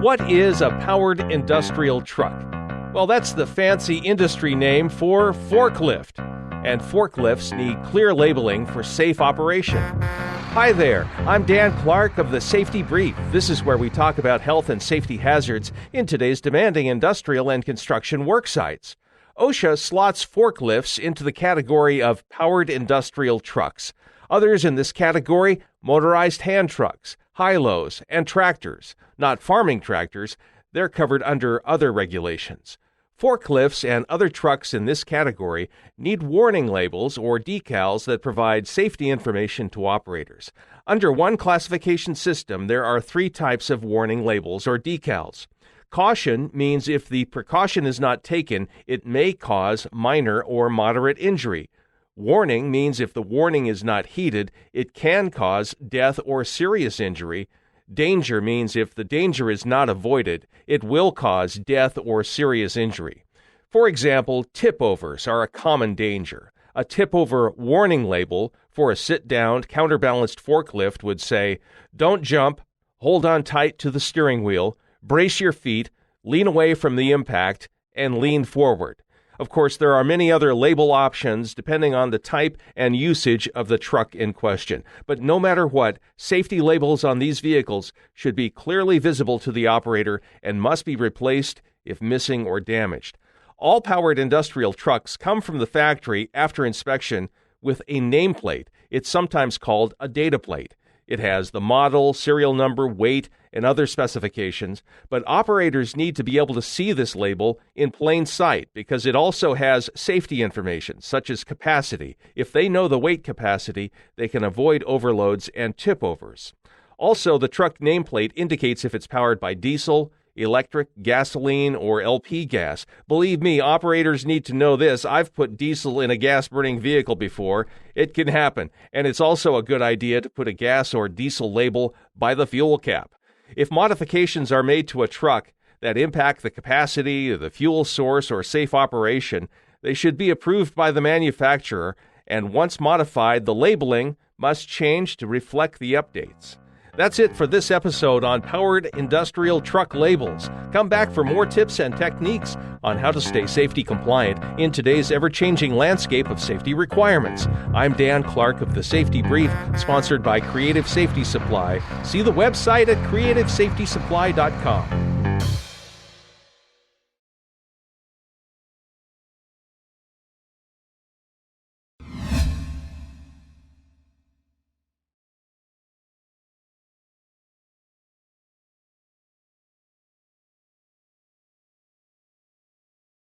What is a powered industrial truck? Well, that's the fancy industry name for forklift. And forklifts need clear labeling for safe operation. Hi there, I'm Dan Clark of the Safety Brief. This is where we talk about health and safety hazards in today's demanding industrial and construction work sites. OSHA slots forklifts into the category of powered industrial trucks. Others in this category, motorized hand trucks, high-lows, and tractors. Not farming tractors, they're covered under other regulations. Forklifts and other trucks in this category need warning labels or decals that provide safety information to operators. Under one classification system, there are three types of warning labels or decals. Caution means if the precaution is not taken, it may cause minor or moderate injury. Warning means if the warning is not heeded, it can cause death or serious injury. Danger means if the danger is not avoided, it will cause death or serious injury. For example, tip-overs are a common danger. A tip-over warning label for a sit-down, counterbalanced forklift would say, "Don't jump, hold on tight to the steering wheel, brace your feet, lean away from the impact, and lean forward." Of course, there are many other label options depending on the type and usage of the truck in question. But no matter what, safety labels on these vehicles should be clearly visible to the operator and must be replaced if missing or damaged. All powered industrial trucks come from the factory after inspection with a nameplate. It's sometimes called a data plate. It has the model, serial number, weight, and other specifications, but operators need to be able to see this label in plain sight because it also has safety information, such as capacity. If they know the weight capacity, they can avoid overloads and tip-overs. Also, the truck nameplate indicates if it's powered by diesel, electric, gasoline, or LP gas. Believe me, operators need to know this. I've put diesel in a gas-burning vehicle before. It can happen, and it's also a good idea to put a gas or diesel label by the fuel cap. If modifications are made to a truck that impact the capacity, the fuel source, or safe operation, they should be approved by the manufacturer, and once modified, the labeling must change to reflect the updates. That's it for this episode on powered industrial truck labels. Come back for more tips and techniques on how to stay safety compliant in today's ever-changing landscape of safety requirements. I'm Dan Clark of the Safety Brief, sponsored by Creative Safety Supply. See the website at creativesafetysupply.com.